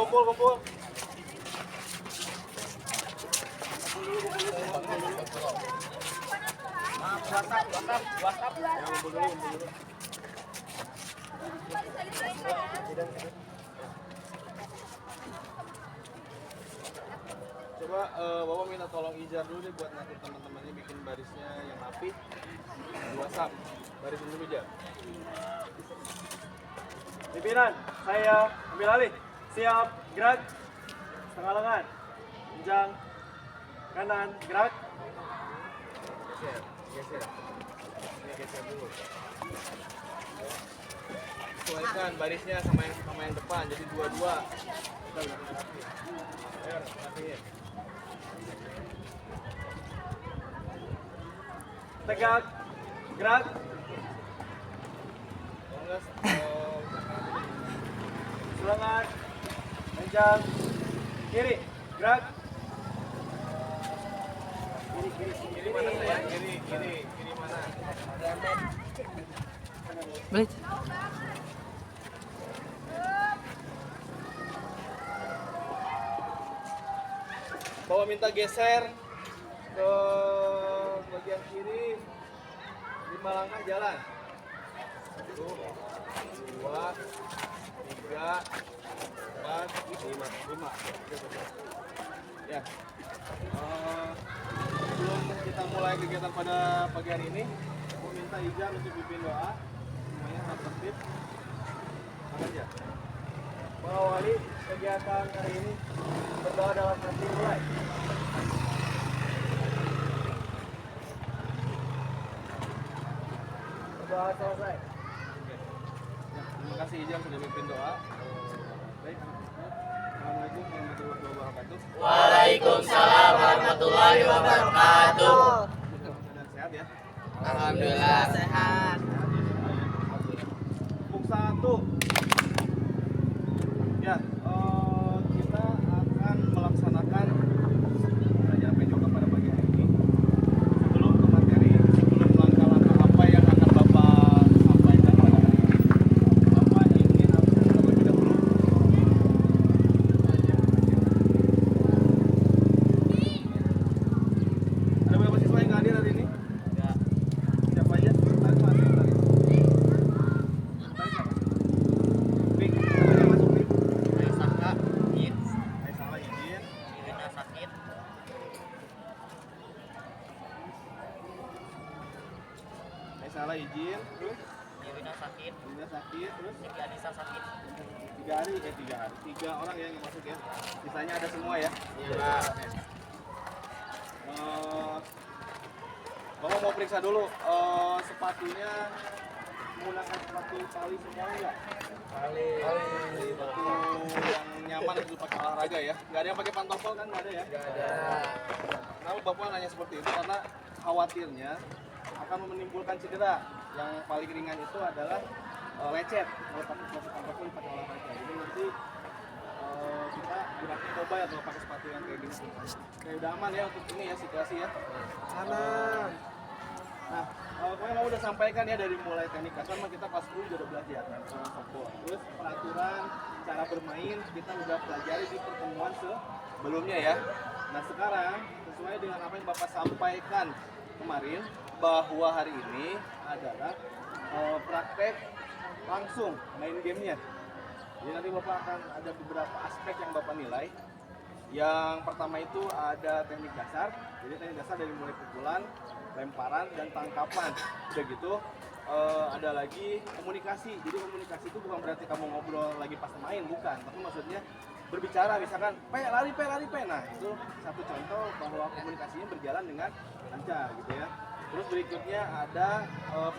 kumpul. WhatsApp. Kumpul dulu. Coba Bapak minta tolong Ijar dulu deh buat nanti teman-temannya bikin barisnya yang rapi di WhatsApp. Baris dulu Ijar. Pimpinan, saya ambil alih. Siap, gerak. Setengah lengan. Jenjang. Kanan, gerak. Geser. Ini geser dulu. Sesuaikan barisnya sama yang depan, jadi dua-dua. Kita udah rapi. Ayo, rapiin. Tegak, gerak. Selengan, panjang, kiri, gerak. Kiri mana sayang? Kiri mana? Baik. Bawa minta geser ke bagian kiri. 5 langkah jalan. 1, 2, 3, 4, 5. Ya. Sebelum kita mulai kegiatan pada pagi hari ini, aku minta izin untuk pimpin doa. Semuanya harus tertib. Aja. Mengawali kegiatan hari ini, berdoa dalam hati mulai. Berdoa selesai. Ya, terima kasih Ijam sudah pimpin doa. Baik, Assalamualaikum warahmatullahi wabarakatuh. Waalaikumsalam warahmatullahi wabarakatuh. Sehat ya? Alhamdulillah sehat. Puk 1. Ya, kita akan melaksanakan belajar PJOK pada pagi hari ini. Sebelum ke materi, sebelum langkah-langkah apa yang akan Bapak sampaikan pada hari ini, Bapak ingin harus terlebih dahulu. Ada berapa siswa yang hadir hari ini? Ya. Siapa aja? Tarik masuk, tarik. Tarik siapa? Pik, siapa yang masuk Pik? Saka, Yin, Salah izin. Irina sakit. Salah izin. Terus Irina sakit. Bunda sakit. Terus Siti Anissa sakit. 3 hari. 3 orang ya yang masuk ya. Sisanya ada semua ya. Iya. Bapak mau periksa dulu sepatunya menggunakan sepatu tali semua enggak? Tali sepatu yang nyaman untuk pakai olahraga ya. Nggak ada yang pakai pantofel kan? Nggak ada ya? Nggak ada. Kenapa Bapak nanya seperti itu? Karena khawatirnya akan menimbulkan cedera. Yang paling ringan itu adalah lecet kalau pakai sepatu pantofel pakai olahraga. Jadi nanti kita geraknya mobile atau pakai sepatu yang kayak gini. Kayak udah aman ya untuk ini ya situasi ya. Aman. Nah, kemarin udah sampaikan ya dari mulai teknik kasar kita pas 10 udah belajar kan softball. Terus peraturan cara bermain kita udah pelajari di pertemuan sebelumnya ya. Nah sekarang sesuai dengan apa yang Bapak sampaikan kemarin bahwa hari ini adalah praktek langsung main gamenya. Jadi nanti Bapak akan ada beberapa aspek yang Bapak nilai. Yang pertama itu ada teknik dasar. Jadi teknik dasar dari mulai pukulan, lemparan, dan tangkapan. Udah gitu ada lagi komunikasi. Jadi komunikasi itu bukan berarti kamu ngobrol lagi pas main, bukan. Tapi maksudnya berbicara, misalkan lari. Nah itu satu contoh bahwa komunikasinya berjalan dengan lancar gitu ya. Terus berikutnya ada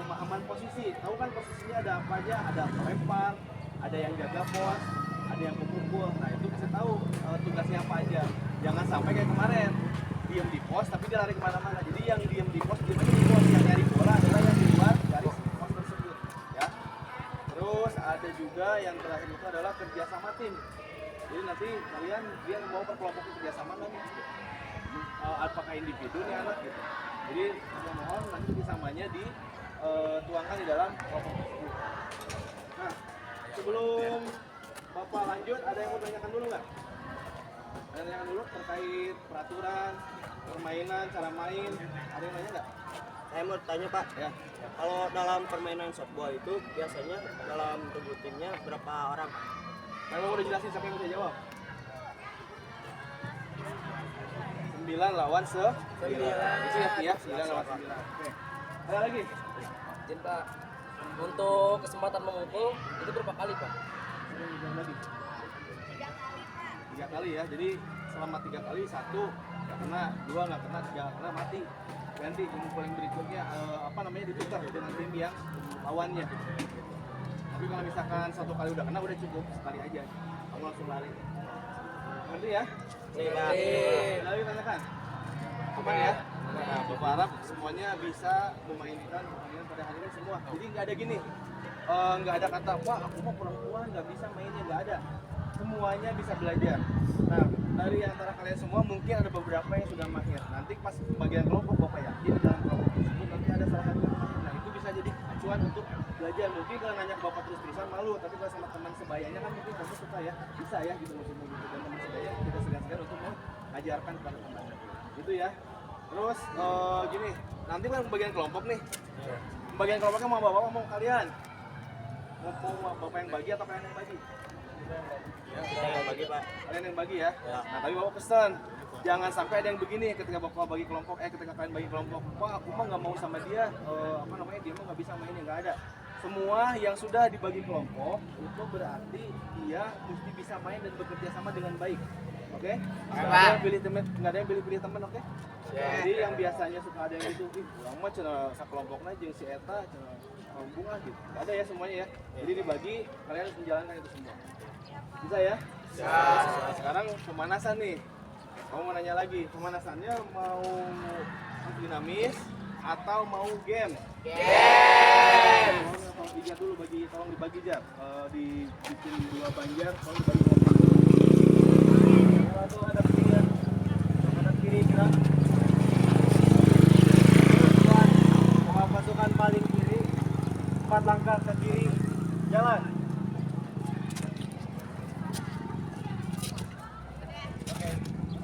pemahaman posisi. Tahu kan posisinya ada apa aja? Ada pelempar, ada yang jaga pos, ada yang memukul. Nah itu bisa tahu tugasnya apa aja. Jangan sampai kayak kemarin diem di pos tapi dia lari kemana-mana. Jadi yang diem di pos, diem aja di pos. Yang nyari bola adalah yang di luar garis pos tersebut. Ya. Terus ada juga yang terakhir itu adalah kerja sama tim. Jadi nanti kalian dia mau berkelompok kerja sama nggak nih? Apakah individu nih anak gitu. Jadi saya mohon nanti kerjasamanya dituangkan di dalam kelompok tersebut. Nah sebelum Bapak lanjut, ada yang mau tanyakan dulu nggak? nggak? Ada yang dulu terkait peraturan, permainan, cara main, ada yang nanya nggak? Saya mau tanya Pak, Ya. kalau dalam permainan softball itu biasanya dalam tubuh timnya berapa orang? Kalau udah jelasin siapa yang bisa jawab? 9 lawan 9. Itu ya, 9 lawan 9. Oke. Ada lagi? Izin Pak, untuk kesempatan memukul itu berapa kali Pak? Lagi. 3 kali ya. Jadi selama 3 kali, 1 nggak kena, 2 nggak kena, 3 nggak kena, mati. Ganti pemukul yang berikutnya diputar dengan tim yang lawannya. Tapi kalau misalkan 1 kali udah kena, udah cukup sekali aja. Kamu langsung lari. Ngerti ya? Lagi tanyakan. Aman ya? Nah, Bapak harap semuanya bisa memainkan permainan pada hari ini semua. Jadi nggak ada gini, nggak ada kata, wah aku mau perempuan nggak bisa mainnya, nggak ada. Semuanya bisa belajar. Nah, dari antara kalian semua mungkin ada beberapa yang sudah mahir. Nanti pas bagian kelompok Bapak yakin dalam kelompok tersebut nanti ada salah satu yang mahir. Nah, itu bisa jadi acuan untuk belajar. Mungkin kalau nanya ke Bapak terus-terusan malu, tapi kalau sama teman sebayanya kan mungkin kamu suka ya, bisa ya gitu maksudnya gitu. Dan teman sebaya kita segan-segan untuk mengajarkan kepada teman. Gitu ya. Terus gini, nanti kan bagian kelompok nih. Bagian kelompoknya mau bapak mau kalian? Mau bapak yang bagi atau kalian yang bagi? Kita yang bagi Pak. Kalian yang bagi ya. Nah, tapi bapak pesan, jangan sampai ada yang begini ketika bapak bagi kelompok, ketika kalian bagi kelompok, wah aku mah nggak mau sama dia, dia mah nggak bisa mainnya, nggak ada. Semua yang sudah dibagi kelompok itu berarti dia mesti bisa main dan bekerja sama dengan baik. Oke? Nggak ada yang pilih teman, nggak ada yang pilih teman, oke? Jadi yang biasanya suka ada yang gitu, kurang mah cenah sakelompokna jeung si eta cenah bunga gitu. Nggak ada ya semuanya ya. Jadi dibagi, kalian harus menjalankan itu semua. Bisa ya? Nah, sekarang pemanasan nih. Kamu mau nanya lagi, pemanasannya mau dinamis atau mau game? Game. Tolong dulu tolong dibagi jar. Dibikin 2 banjar, tolong dibagi kelompok. Kalau ada pilihan kanan kiri gerak. Pasukan paling kiri, 4 langkah ke kiri, jalan.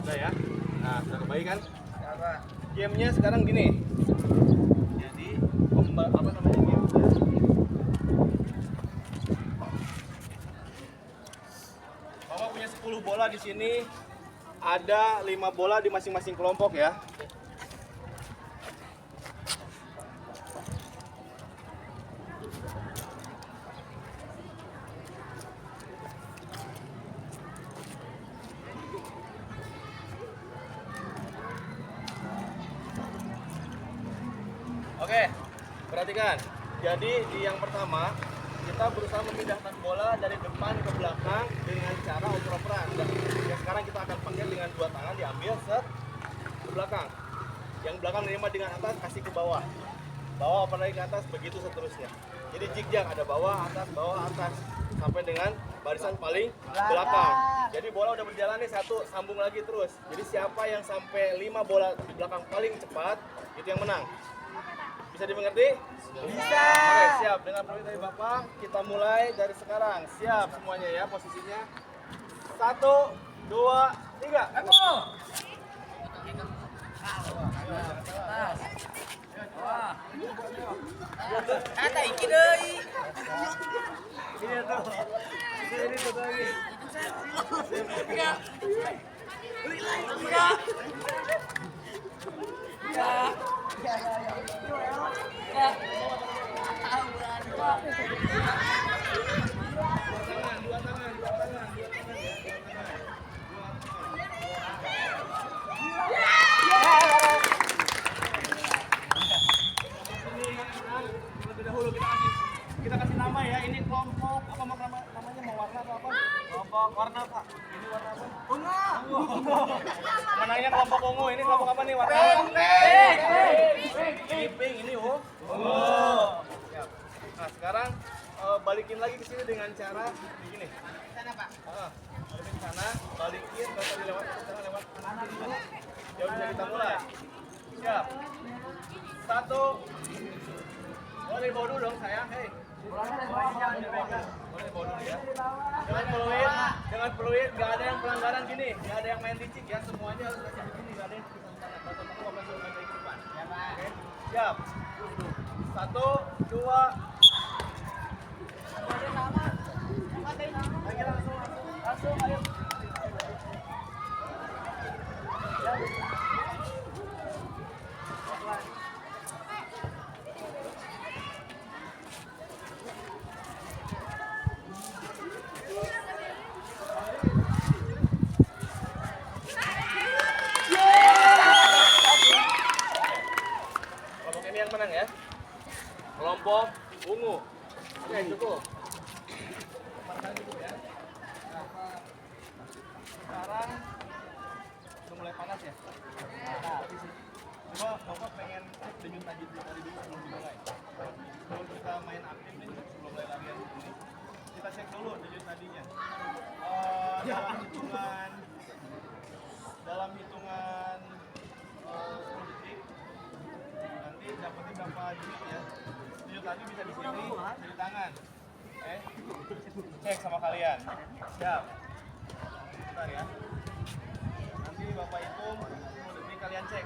Udah ya? Nah, sudah kembali kan? Gamenya sekarang gini. Jadi, game? Bapak punya 10 bola di sini. Ada 5 bola di masing-masing kelompok ya. Oke, perhatikan. Jadi di yang pertama kita berusaha memindahkan bola dari depan ke belakang dengan cara oper-operan. Yang sekarang kita akan panggil dengan 2 tangan diambil set ke belakang. Yang belakang menerima dengan atas kasih ke bawah. Bawah oper lagi ke atas, begitu seterusnya. Jadi zigzag, ada bawah atas sampai dengan barisan paling belakang. Jadi bola udah berjalan nih 1, sambung lagi terus. Jadi siapa yang sampai 5 bola di belakang paling cepat itu yang menang. Bisa dimengerti? Bisa. Oke, siap. Dengan perintah dari Bapak, kita mulai dari sekarang. Siap semuanya ya posisinya. 1, 2, 3. Kata iki deui. Ini tuh. Ini tuh lagi. Dua tangan. Terlebih dahulu kita kasih nama ya. Ini kelompok apa namanya mau warna atau apa? Kelompok warna Pak. Ini warna apa? Ungu. Menangnya kelompok ungu. Ini kelompok apa nih warna? Pink. Ini ungu. Siap. Nah sekarang balikin lagi ke sini dengan cara begini. Sana, Pak. Balikin sana, balikin, kalau tadi lewat kanan dulu. Ya udah kita mulai. Siap. 1. Boleh dari bawah dulu dong sayang. Hei. Boleh dari bawah dulu ya. Jangan follow-in. Jangan peluit, nggak ada yang pelanggaran gini, nggak ada yang main licik ya, semuanya harus kayak begini, nggak ada yang tulisan tangan. Bapak bapak suruh main dari depan. Ya Pak. Oke, siap. 1, 2. Lagi langsung, ayo. Kelompok ini yang menang ya. Kelompok ungu. Oke, cukup. Ya. Sekarang udah mulai panas ya. Coba Bapak pengen denyut nadi dari dulu sebelum dimulai. Sebelum kita main aktif nih, sebelum mulai latihan ini, kita cek dulu denyut nadinya. Dalam hitungan 10 detik, nanti dapatnya berapa denyut ya. Denyut nadi bisa di sini, bisa di tangan. Cek sama kalian. Siap. Bentar ya. Nanti Bapak hitung 10 detik kalian cek.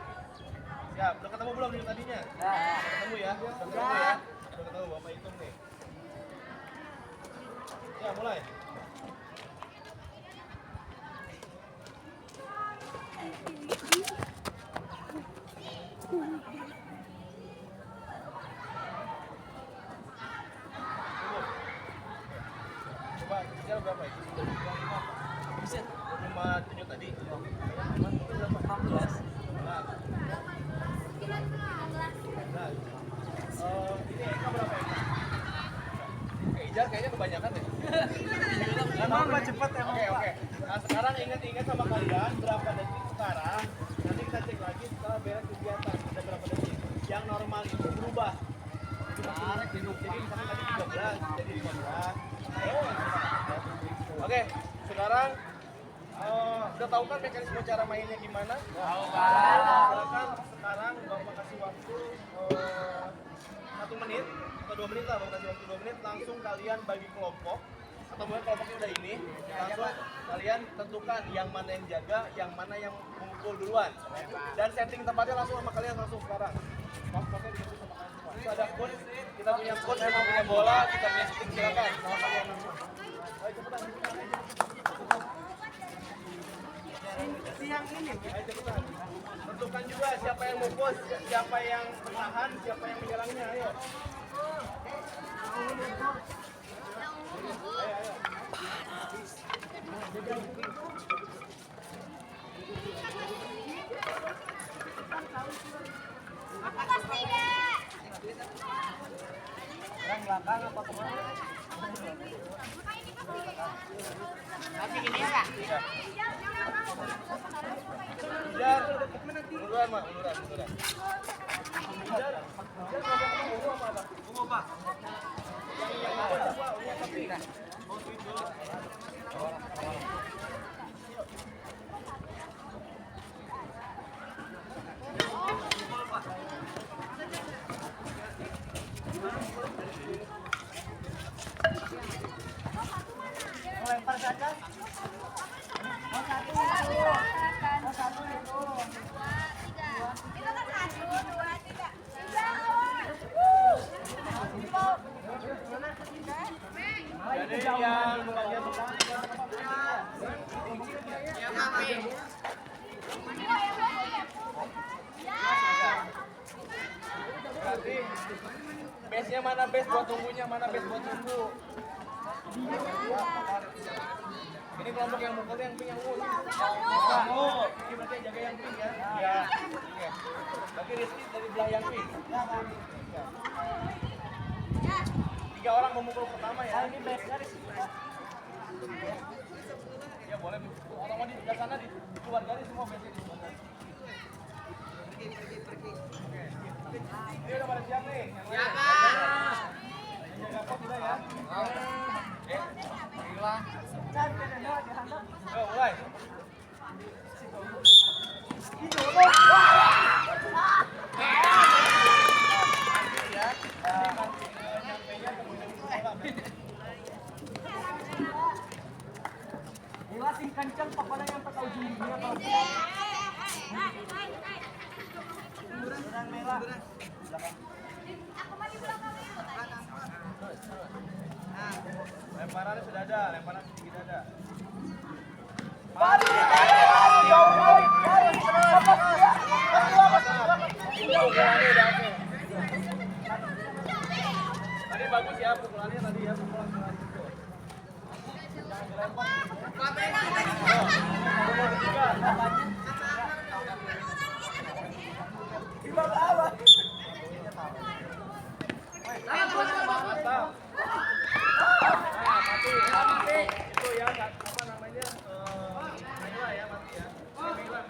Siap. Udah ketemu belum denyut nadinya? Udah ketemu ya? Udah ketemu ya? Udah ketemu, Bapak hitung nih. Ya, mulai. Coba bisa berapa itu? 5 denyut tadi. 16. Ini Eka berapa Eka? Ijar kayaknya kebanyakan deh. Emang nggak cepet emang. Oke. Nah sekarang ingat-ingat sama kalian berapa detik sekarang. Nanti kita cek lagi setelah beres kegiatan. Ada berapa detik. Yang normal itu berubah. Jadi misalnya tadi 13, jadi 15. Oke, sekarang udah tahu kan mekanisme cara mainnya gimana? Tahu kan. Sekarang Bapak kasih waktu 1 menit atau 2 menit lah, Bapak kasih waktu 2 menit. Langsung kalian bagi kelompok. Atau mungkin kelompoknya udah ini, langsung kalian tentukan yang mana yang jaga, yang mana yang memukul duluan. Dan setting tempatnya langsung sama kalian langsung sekarang. Pakai di sama kalian semua. Itu ada coach, kita punya coach, kita punya bola, kita punya stick, silakan. Sama kalian langsung. Ayo cepetan. Ayo cepetan. Tentukan juga siapa yang mukul, siapa yang bertahan, siapa yang menyerangnya. Ayo. Yang belakang apa kemana? Masih gini ya, Kak? Jar, munduran Mak, munduran. Jar ngomong ungu apa? Ungu apa? Yang apa? Ungu apa sih? Oh, itu. Lempar saja. Jadi yang bagian Ya, Kak. berarti base-nya mana base buat tunggunya, mana base buat tunggu. Ini kelompok yang mukulnya yang pink yang ungu. Ini berarti yang jaga yang pink ya. Iya. Oke. Bagi Rizky dari belah yang pink. Ya. 3 orang memukul pertama ya. Ini base-nya Rizky. Ya boleh. Orang mau di sana di luar garis semua base-nya di luar garis. Oke. Ini udah pada siap nih. Ya, Kak. Jaga pos udah ya. Hilang. Ayo mulai. Jelasin kencang pokoknya yang tahu ujung-ujungnya kalau merah. Lemparannya sudah ada, lemparan sedikit ada. Tadi bagus ya pukulannya tadi ya pukulan itu. Mantap. Itu ya apa namanya? Mela ya mati ya. Mela.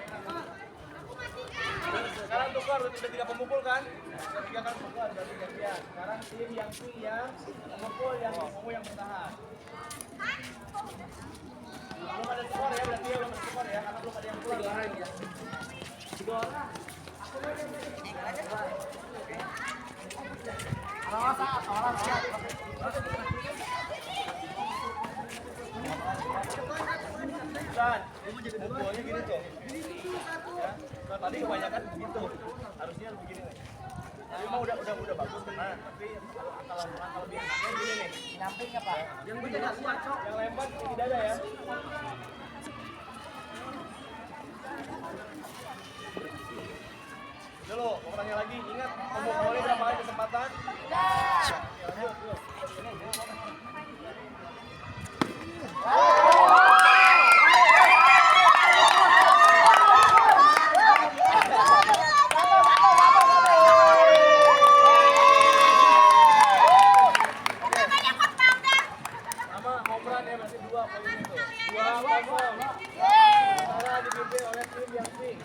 Sekarang tukar udah 3 pemukul kan? Udah 3 kan tukar berarti gantian. Sekarang tim yang swing yang pemukul yang bertahan. Belum ada skor ya berarti ya belum ada skor ya karena belum ada yang keluar. 3 orang. Bukan, pukulnya gini tuh. Ya, nah, tadi kebanyakan begitu. Harusnya begini nih. Tapi mah udah bagus kena, tapi kalau lebih enaknya gini nih. Nyamping apa? Yang lempar tidak ada ya. Dulu, mau tanya lagi, ingat pemukulannya berapa kali kesempatan? Lanjut. Sama ngoperan ya, masih 2 poin itu. 2-0. Sementara dipimpin oleh tim yang swing.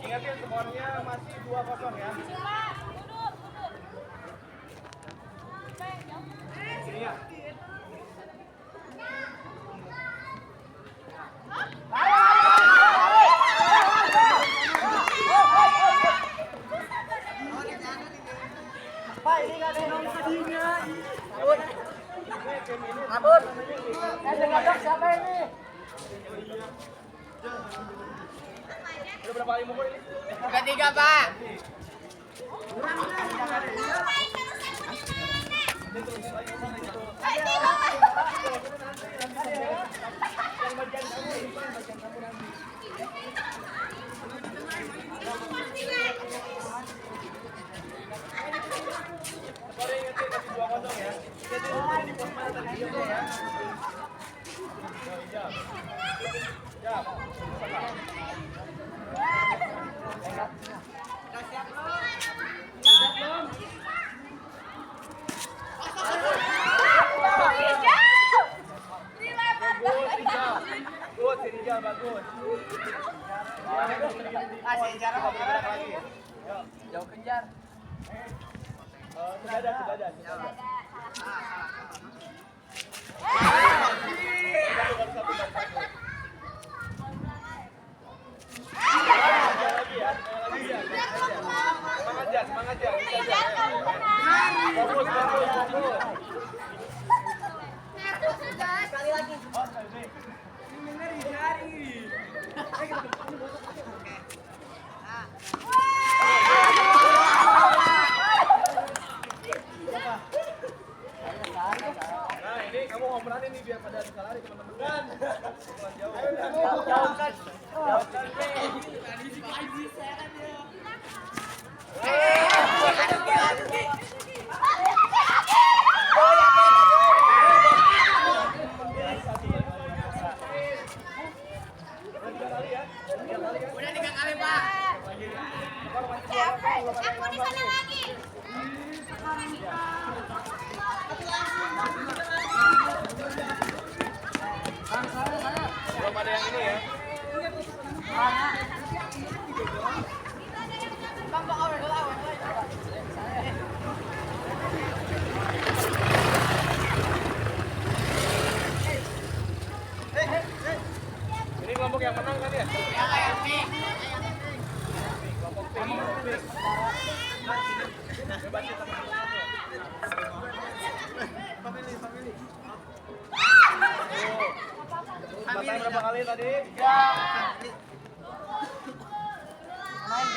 Ingatin skornya masih 2-0 ya. Sini ya. Pak, ini nggak ada yang tadinya. Abun. Yang siapa ini? Udah berapa kali mukul ini? 3, Pak. Sorry ingetin masih 2-0 ya. Jadi di pos mana tadi hijau ya? Hijau. Siap. Good, Rijal bagus. Masih jarak berapa lagi? Jauh kejar. Sudah ada. Semangat ya. Fokus. Sekali lagi. Oh, sekali. Nah ini kamu ngobrolin nih biar pada bisa lari teman-teman kan. Bukan jauh. Jauhkan. Udah 3 kali, Pak. Capek, aku di sana lagi. tadi? 3. Lari.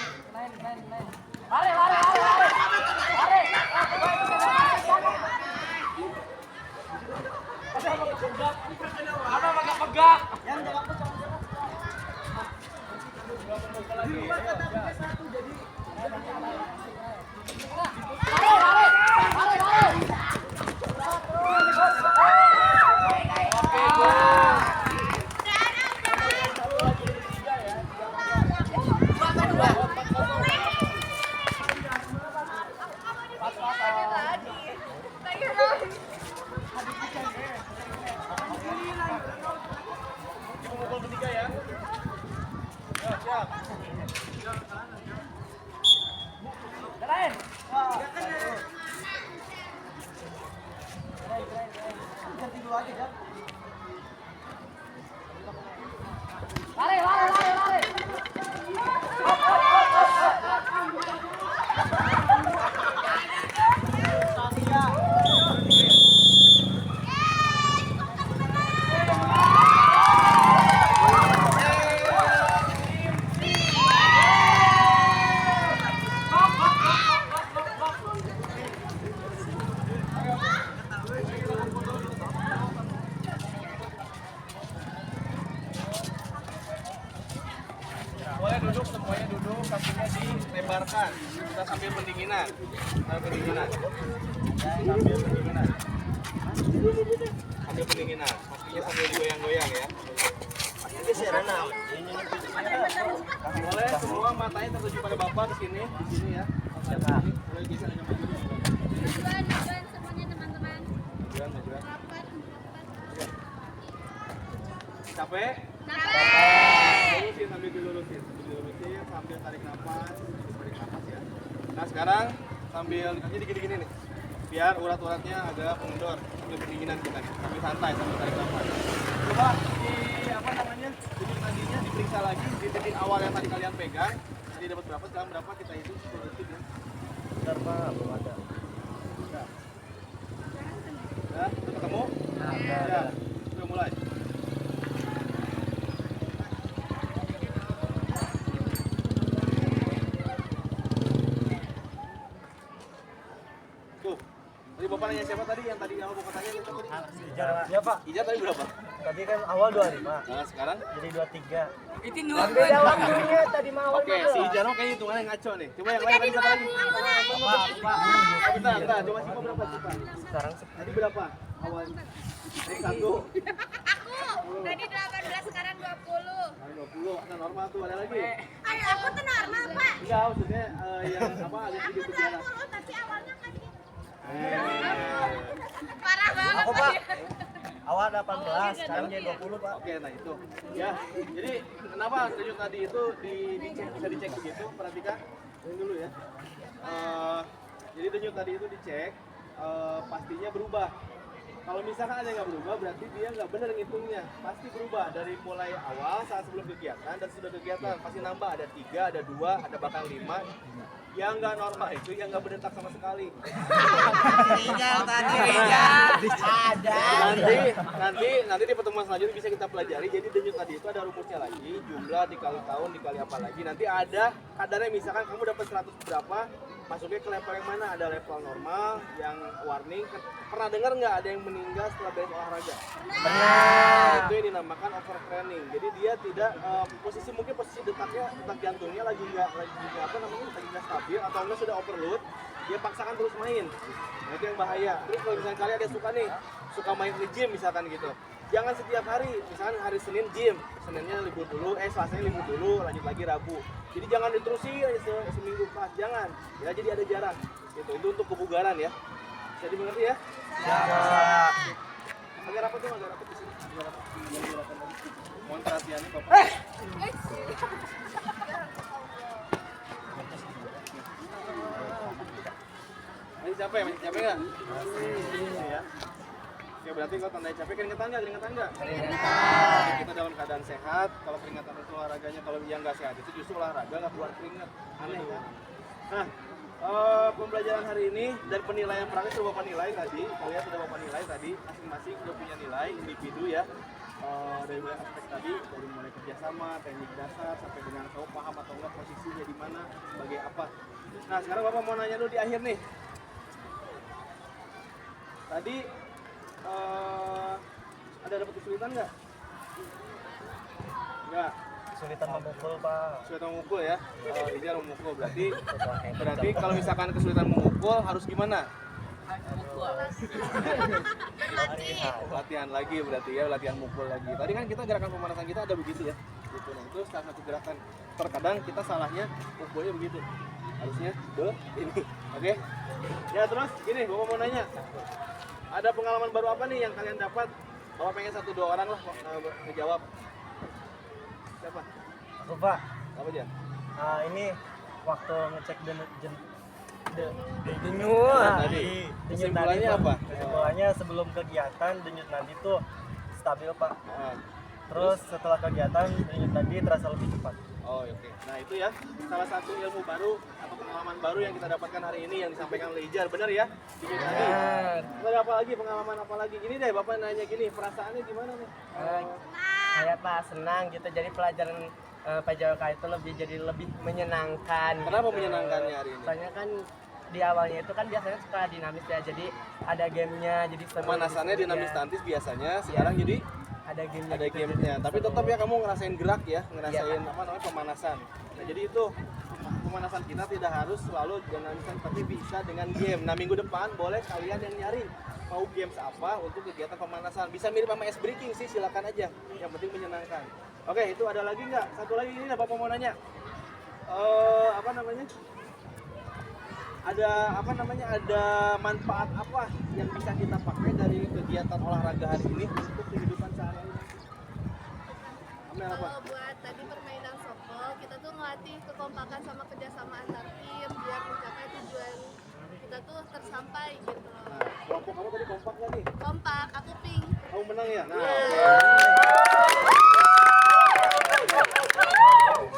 Ada agak pegak. Yang jaga aku jangan Pukul ketiga ya. Siap. Jalan. ganti dulu aja ya. Lari. Boleh duduk, semuanya duduk, kakinya dilebarkan. Kita sambil pendinginan. Sambil pendinginan. Kakinya sambil digoyang-goyang ya. Ini Serena. Boleh semua matanya tertuju pada Bapak di sini ya. Boleh geser aja maju. Majuan semuanya teman-teman. Majuan. Rapat. Capek? Capek. Lurusin sambil dilurusin sambil tarik nafas ya. Nah sekarang sambil kakinya digini-gini nih, biar urat-uratnya agak mengendor sambil pendinginan kita nih, sambil santai sambil tarik nafas. Coba denyut nadinya diperiksa lagi di titik awal yang tadi kalian pegang. Tadi dapat berapa, sekarang berapa kita itu 10 detik ya. Bentar Pak, belum ada. Udah ketemu? Ya. Udah mulai. Tadi Bapak nanya siapa tadi? Yang tadi awal Bapak tanya siapa tadi? Ya Pak, Ijaz tadi berapa? tadi kan awal 25, Nah sekarang? jadi 23. Itu Beda waktunya tadi mau awal. Oke, si Ijaz kayaknya hitungannya ngaco nih. Coba yang lain tadi siapa lagi? Bentar, coba Sipa berapa Sipa? Sekarang Tadi berapa? Awal? Tadi 1. Aku tadi 18 sekarang 20. Nah, 20, nah normal tuh, ada lagi? Aku tuh normal, Pak. Enggak, maksudnya yang apa agak sedikit berjalan. Tapi awalnya kan Eh, parah banget. aku Pak, awal 18, sekarang jadi 20 Pak. Oke, nah itu. Ya, jadi kenapa denyut tadi itu dicek, bisa dicek begitu? Perhatikan, ini dulu ya. Jadi denyut tadi itu dicek, pastinya berubah. Kalau misalkan ada yang nggak berubah, berarti dia nggak benar ngitungnya. Pasti berubah dari mulai awal saat sebelum kegiatan dan sudah kegiatan pasti nambah, ada 3, ada 2, ada bahkan 5. Yang nggak normal itu yang nggak berdetak sama sekali. Nanti di pertemuan selanjutnya bisa kita pelajari. Jadi denyut tadi itu ada rumusnya lagi, jumlah dikali tahun dikali apa lagi. Nanti ada kadarnya, misalkan kamu dapat 100 berapa, masuknya ke level yang mana? Ada level normal, yang warning. Pernah dengar nggak ada yang meninggal setelah beres olahraga? Nah, itu yang dinamakan overtraining. Jadi dia tidak mungkin posisi detak jantungnya lagi nggak stabil atau enggak sudah overload, dia paksakan terus main. Nah, itu yang bahaya. Terus kalau misalnya kalian ada suka main di gym misalkan gitu, jangan setiap hari. Misalkan hari Senin gym, Seninnya libur dulu, Selasanya libur dulu, lanjut lagi Rabu. Jadi jangan diterusin seminggu pas, jangan. Ya jadi ada jarak. Gitu. Itu untuk kebugaran ya. Bisa dimengerti ya? Ya. Agak rapat tuh, agak rapat di sini. Agak rapat. Mohon perhatiannya Bapak. Masih capek nggak? Masih ya. Oke, berarti kalau tanda capek keringetan nggak? Jadi kita dalam keadaan sehat. Kalau keringatan itu olahraganya, kalau yang nggak sehat itu justru olahraga nggak keluar keringat. Aneh kan? Nah, pembelajaran hari ini dan penilaian praktis sudah Bapak nilai tadi. Kalian sudah Bapak nilai tadi, masing-masing sudah punya nilai individu ya. dari mulai aspek tadi, dari mulai kerjasama, teknik dasar, sampai dengan kamu paham atau enggak posisinya di mana, sebagai apa. Nah sekarang Bapak mau nanya dulu di akhir nih. Tadi ada dapat kesulitan nggak? Nggak. Kesulitan memukul, Pak. Kesulitan memukul ya? Izar memukul berarti kalau misalkan kesulitan memukul harus gimana? Latihan lagi berarti ya, latihan mukul lagi. Tadi kan kita gerakan pemanasan kita ada begitu ya. Gitu. Nah, itu salah satu gerakan. Terkadang kita salahnya mukulnya begitu. Harusnya ini. Oke. Ya terus gini, Bapak mau nanya. Ada pengalaman baru apa nih yang kalian dapat? Bapak pengen 1-2 orang lah ngejawab. Siapa? Aku, Pak. Apa aja? Ini waktu ngecek denyut Tadi. Kesimpulannya apa? Kesimpulannya sebelum kegiatan denyut nadi tuh stabil, Pak. Nah, Terus setelah kegiatan denyut nadi terasa lebih cepat. oh oke. Nah itu ya salah satu ilmu baru atau pengalaman baru yang kita dapatkan hari ini yang disampaikan oleh Ijar, benar ya? Denyut nadi. Ada apa lagi, pengalaman apa lagi? Gini deh Bapak nanya gini, perasaannya gimana nih? Saya Pak senang gitu, jadi pelajaran PJOK itu lebih menyenangkan. Kenapa gitu. menyenangkannya hari ini? Soalnya kan di awalnya itu kan biasanya suka dinamis ya, jadi ada gamenya, jadi seru. Pemanasannya gitu, dinamis ya. statis biasanya, sekarang jadi Ada gamenya. ada gitu, gamenya. jadi Tapi tetap seru. ya kamu ngerasain gerak ya, ngerasain Iya. apa namanya pemanasan. Nah jadi itu pemanasan kita tidak harus selalu dinamisan, tapi bisa dengan game. Nah minggu depan boleh kalian yang nyari mau games apa untuk kegiatan pemanasan. Bisa mirip sama ice breaking sih, silakan aja. Yang penting menyenangkan. Oke, itu ada lagi nggak? Satu lagi ini Bapak mau nanya. Apa namanya? Ada manfaat apa yang bisa kita pakai dari kegiatan olahraga hari ini untuk kehidupan sehari-hari? Amel apa? Kalau buat tadi permainan softball, kita tuh ngelatih kekompakan sama kerjasama antar tim biar mencapai tujuan kita tuh tersampai gitu. Nah, kelompok kamu tadi kompak nggak nih? Kompak, aku pink. Kamu menang ya? Nah,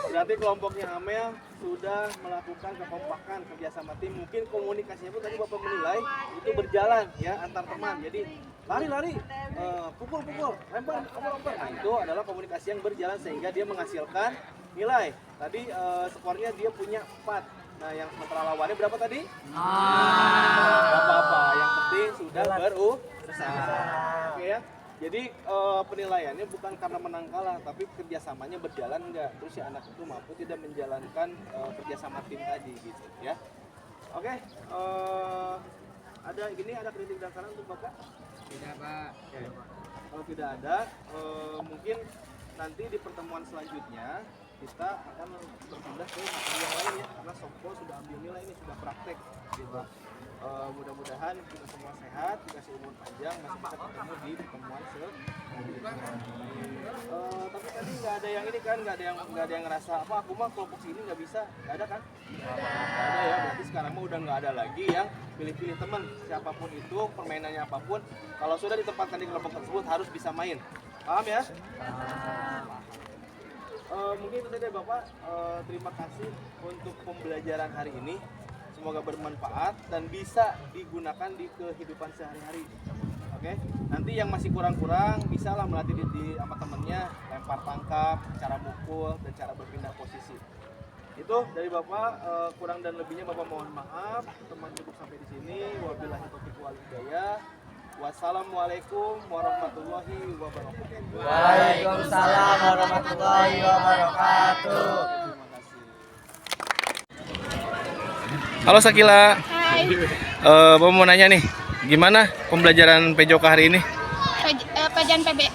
berarti kelompoknya Amel sudah melakukan kekompakan kerjasama tim. Mungkin komunikasinya pun tadi Bapak menilai itu berjalan ya antar teman. Jadi lari-lari, pukul-pukul, lempar. Nah itu adalah komunikasi yang berjalan sehingga dia menghasilkan nilai. Tadi skornya dia punya 4. Nah yang sementara lawannya berapa tadi? Gak apa-apa, yang penting sudah berusaha. Oke ya. Jadi penilaiannya bukan karena menang kalah, tapi kerjasamanya berjalan enggak. Terus si anak itu mampu tidak menjalankan kerjasama tim tadi gitu ya. Oke, ada kritik dan saran untuk Bapak? Tidak, Pak. Oke. Kalau tidak ada, mungkin nanti di pertemuan selanjutnya kita akan berpindah ke materi yang lain ya, karena softball sudah ambil nilai ini, sudah praktek gitu. Mudah-mudahan kita semua sehat, dikasih umur panjang, masih bisa ketemu di pertemuan selanjutnya. Tapi tadi nggak ada yang ini kan, nggak ada yang ngerasa apa aku mah kelompok sini nggak bisa, nggak ada kan? Nggak ada ya, berarti sekarang mah udah nggak ada lagi yang pilih-pilih teman, siapapun itu, permainannya apapun, kalau sudah ditempatkan di kelompok tersebut harus bisa main. Paham ya? Mungkin itu saja Bapak. Terima kasih untuk pembelajaran hari ini. Semoga bermanfaat dan bisa digunakan di kehidupan sehari-hari. Oke, nanti yang masih kurang-kurang bisalah melatih sama temennya, lempar tangkap, cara mukul dan cara berpindah posisi. Itu dari Bapak, kurang dan lebihnya Bapak mohon maaf. Teman cukup sampai di sini. Wabillahi taufiq wal hidayah. Wassalamualaikum warahmatullahi wabarakatuh. Waalaikumsalam warahmatullahi wabarakatuh. Terima kasih. Halo Sakila. Hai. Bapak mau nanya nih, gimana pembelajaran PJOK hari ini?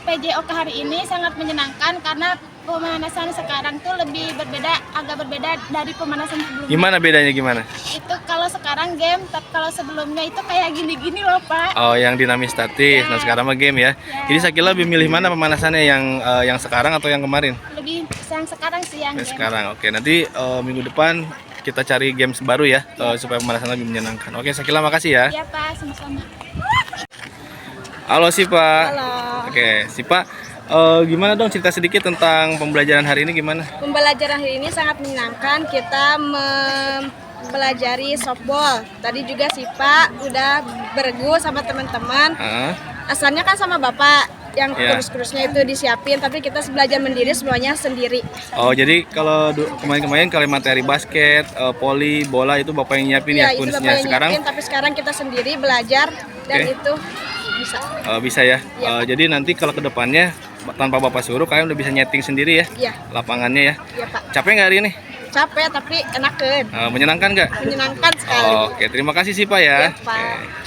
PJOK hari ini sangat menyenangkan karena pemanasan sekarang tuh agak berbeda dari pemanasan sebelumnya. Gimana bedanya gimana? Itu kalau sekarang game, tapi kalau sebelumnya itu kayak gini-gini loh Pak. Oh, yang dinamis statis. Nah, sekarang mah game ya. Jadi Sakila lebih milih mana pemanasannya, yang sekarang atau yang kemarin? Lebih yang sekarang sih yang game. Sekarang. Oke, nanti minggu depan kita cari games baru ya, supaya pemanasan lebih menyenangkan. Oke, Sakila makasih ya. Iya Pak, sama-sama. Halo Sipa. Halo. Oke, Sipa, gimana dong cerita sedikit tentang pembelajaran hari ini gimana? Pembelajaran hari ini sangat menyenangkan. Kita mempelajari softball. Tadi juga Sipa udah bergu sama teman-teman. Asalnya kan sama Bapak. yang Ya. kurus-kurusnya itu disiapin, tapi kita belajar mandiri semuanya sendiri. Oh, jadi kalau kemarin-kemarin kalian materi basket, voli, bola itu Bapak yang nyiapin ya Iya, itu kuncinya. Bapak yang Sekarang nyiapin, tapi sekarang kita sendiri belajar dan Oke. itu bisa. bisa ya. Iya. Jadi nanti kalau kedepannya tanpa Bapak suruh kalian udah bisa nyeting sendiri ya Iya, lapangannya ya. iya Pak. Capek nggak hari ini? Capek tapi enakan, Menyenangkan nggak? menyenangkan sekali. Oke, terima kasih sih Pak ya. Iya, Pak. Oke.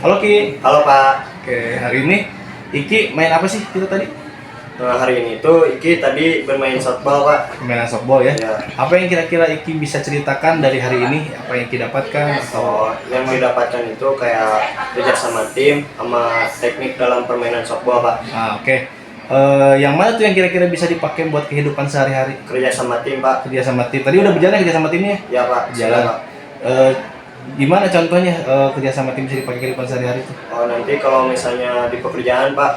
Halo Ki. Halo Pak. Oke, hari ini Iki main apa sih kita tadi? Hari ini tuh Iki tadi bermain softball Pak. Permainan softball ya. Ya. Apa yang kira-kira Iki bisa ceritakan dari hari ini? Apa yang Iki dapatkan atau Yang didapatkan itu kayak kerja sama tim, sama teknik dalam permainan softball Pak. oke. Yang mana tuh yang kira-kira bisa dipakai buat kehidupan sehari-hari? Kerja sama tim Pak. Kerja sama tim. Tadi udah berjalan kerja sama timnya? Ya Pak. Jalan. Sudah, Pak. Gimana contohnya kerja sama tim bisa dipakai kehidupan sehari-hari itu? Oh nanti kalau misalnya di pekerjaan Pak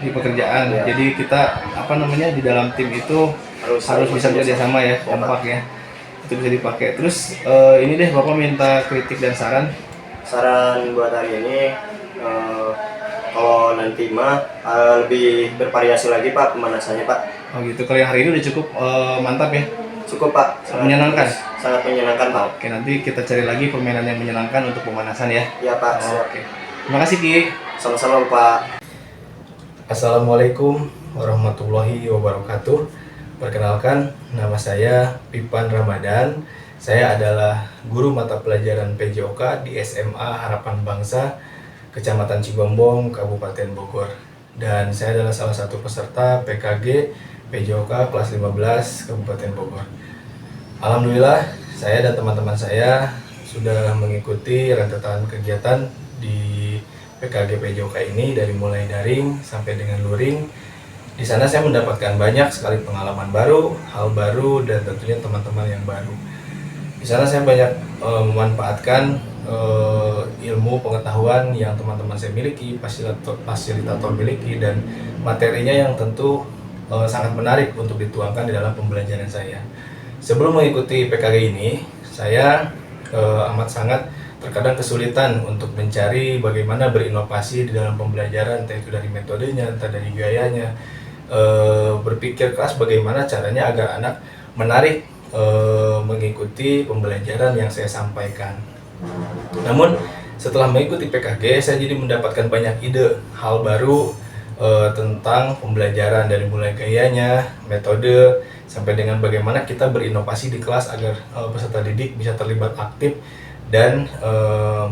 Di pekerjaan. Ya. Jadi kita di dalam tim itu harus bisa bekerja sama ya, kompak ya. Itu bisa dipakai. Terus ini deh Bapak minta kritik dan saran. Saran buat hari ini kalau nanti mah lebih bervariasi lagi Pak pemanasannya Pak. Oh gitu. Kalau yang hari ini udah cukup mantap ya. Cukup Pak. Menyenangkan? Sangat menyenangkan Pak. Oke, nanti kita cari lagi permainan yang menyenangkan untuk pemanasan ya. Ya Pak. Oh, oke. Terima kasih Ki. Sama-sama Pak. Assalamualaikum warahmatullahi wabarakatuh. Perkenalkan, nama saya Pipan Ramadan. Saya adalah guru mata pelajaran PJOK di SMA Harapan Bangsa, Kecamatan Cigombong, Kabupaten Bogor. Dan saya adalah salah satu peserta PKG PJOK kelas 15 Kabupaten Bogor. Alhamdulillah, saya dan teman-teman saya sudah mengikuti rentetan kegiatan di PKG PJOK ini dari mulai daring sampai dengan luring. Di sana saya mendapatkan banyak sekali pengalaman baru, hal baru, dan tentunya teman-teman yang baru. Di sana saya banyak memanfaatkan ilmu pengetahuan yang teman-teman saya miliki, fasilitator miliki, dan materinya yang tentu sangat menarik untuk dituangkan di dalam pembelajaran saya. Sebelum mengikuti PKG ini, saya amat sangat terkadang kesulitan untuk mencari bagaimana berinovasi di dalam pembelajaran, entah itu dari metodenya, entah dari gayanya, berpikir keras bagaimana caranya agar anak menarik mengikuti pembelajaran yang saya sampaikan. Namun setelah mengikuti PKG, saya jadi mendapatkan banyak ide, hal baru tentang pembelajaran, dari mulai gayanya, metode, sampai dengan bagaimana kita berinovasi di kelas agar peserta didik bisa terlibat aktif dan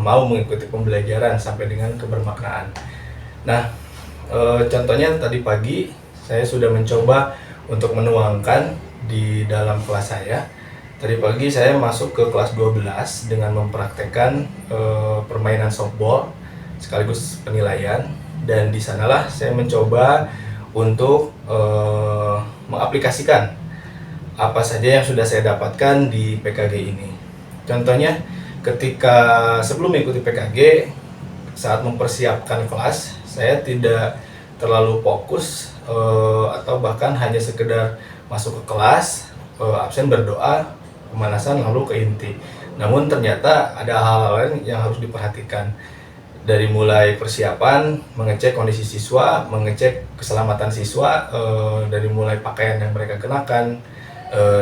mau mengikuti pembelajaran sampai dengan kebermaknaan. Nah, contohnya tadi pagi saya sudah mencoba untuk menuangkan di dalam kelas saya. Tadi pagi saya masuk ke kelas 12 dengan mempraktekkan permainan softball sekaligus penilaian, dan di sanalah saya mencoba untuk mengaplikasikan apa saja yang sudah saya dapatkan di PKG ini. Contohnya, ketika sebelum mengikuti PKG, saat mempersiapkan kelas, saya tidak terlalu fokus atau bahkan hanya sekedar masuk ke kelas, absen berdoa, pemanasan lalu ke inti. Namun ternyata ada hal-hal lain yang harus diperhatikan. Dari mulai persiapan, mengecek kondisi siswa, mengecek keselamatan siswa, dari mulai pakaian yang mereka kenakan,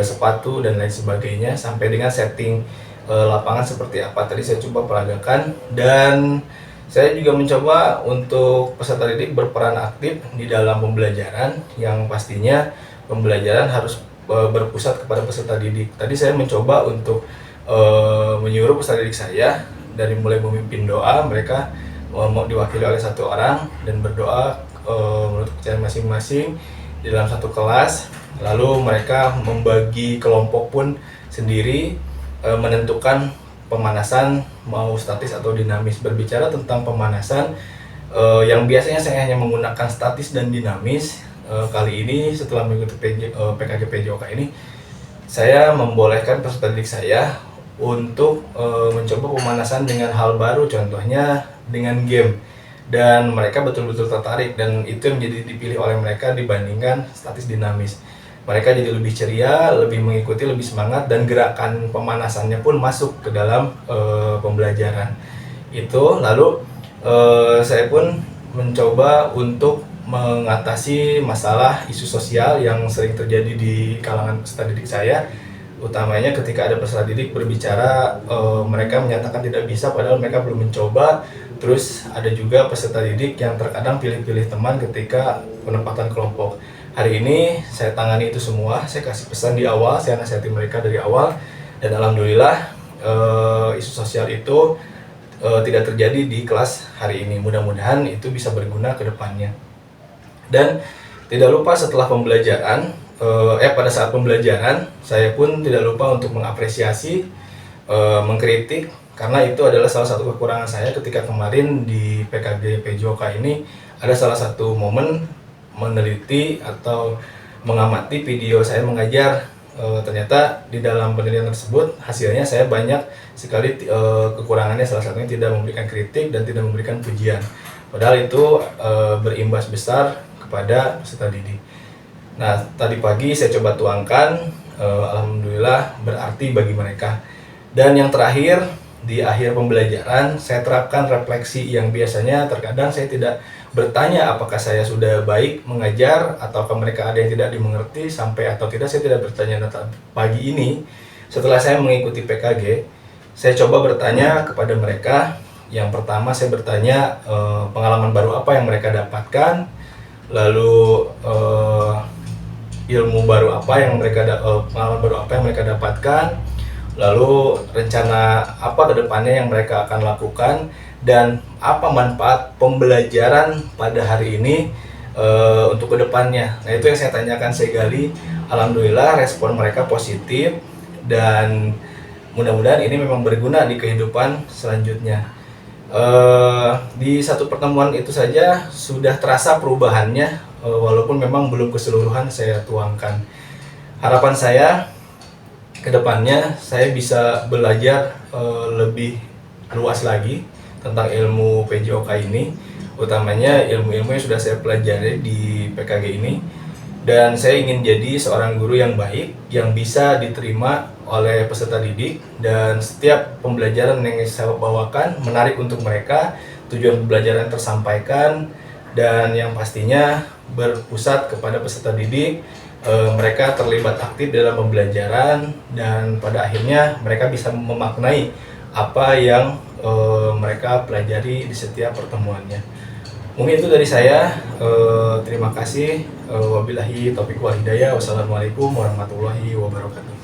sepatu dan lain sebagainya, sampai dengan setting lapangan seperti apa tadi saya coba peragakan. Dan saya juga mencoba untuk peserta didik berperan aktif di dalam pembelajaran, yang pastinya pembelajaran harus berpusat kepada peserta didik. Tadi saya mencoba untuk menyuruh peserta didik saya dari mulai memimpin doa, mereka mau diwakili oleh satu orang dan berdoa menurut kepercayaan masing-masing di dalam satu kelas. Lalu mereka membagi kelompok pun sendiri, menentukan pemanasan mau statis atau dinamis. Berbicara tentang pemanasan, yang biasanya saya hanya menggunakan statis dan dinamis, kali ini setelah mengikuti PKG PJOK ini, saya membolehkan peserta didik saya untuk mencoba pemanasan dengan hal baru, contohnya dengan game. Dan mereka betul-betul tertarik, dan itu yang jadi dipilih oleh mereka dibandingkan statis dinamis. Mereka jadi lebih ceria, lebih mengikuti, lebih semangat, dan gerakan pemanasannya pun masuk ke dalam pembelajaran itu. Lalu saya pun mencoba untuk mengatasi masalah isu sosial yang sering terjadi di kalangan peserta didik saya, utamanya ketika ada peserta didik berbicara, mereka menyatakan tidak bisa padahal mereka belum mencoba. Terus ada juga peserta didik yang terkadang pilih-pilih teman ketika penempatan kelompok. Hari ini saya tangani itu semua, saya kasih pesan di awal, saya nasihati mereka dari awal, dan alhamdulillah isu sosial itu tidak terjadi di kelas hari ini. Mudah-mudahan itu bisa berguna ke depannya. Dan tidak lupa setelah pembelajaran, pada saat pembelajaran, saya pun tidak lupa untuk mengapresiasi, mengkritik, karena itu adalah salah satu kekurangan saya ketika kemarin di PKG PJOK ini ada salah satu momen meneliti atau mengamati video saya mengajar. Ternyata di dalam penelitian tersebut hasilnya saya banyak sekali kekurangannya, salah satunya tidak memberikan kritik dan tidak memberikan pujian. Padahal itu berimbas besar kepada peserta didik. Nah, tadi pagi saya coba tuangkan, alhamdulillah berarti bagi mereka. Dan yang terakhir, di akhir pembelajaran saya terapkan refleksi yang biasanya terkadang saya tidak bertanya apakah saya sudah baik mengajar ataukah mereka ada yang tidak dimengerti sampai atau tidak, saya tidak bertanya. Pagi ini setelah saya mengikuti PKG, saya coba bertanya kepada mereka. Yang pertama saya bertanya pengalaman baru apa yang mereka dapatkan, lalu ilmu baru apa yang mereka pengalaman baru apa yang mereka dapatkan, lalu rencana apa ke depannya yang mereka akan lakukan, dan apa manfaat pembelajaran pada hari ini untuk kedepannya. Nah, itu yang saya tanyakan, saya gali. Alhamdulillah respon mereka positif dan mudah-mudahan ini memang berguna di kehidupan selanjutnya. Di satu pertemuan itu saja sudah terasa perubahannya, walaupun memang belum keseluruhan saya tuangkan. Harapan saya kedepannya saya bisa belajar lebih luas lagi tentang ilmu PJOK ini, utamanya ilmu-ilmu yang sudah saya pelajari di PKG ini, dan saya ingin jadi seorang guru yang baik yang bisa diterima oleh peserta didik, dan setiap pembelajaran yang saya bawakan menarik untuk mereka, tujuan pembelajaran tersampaikan, dan yang pastinya berpusat kepada peserta didik. Mereka terlibat aktif dalam pembelajaran dan pada akhirnya mereka bisa memaknai apa yang mereka pelajari di setiap pertemuannya. Mungkin itu dari saya. Terima kasih. Wabillahi taufiq wal hidayah. Wassalamualaikum warahmatullahi wabarakatuh.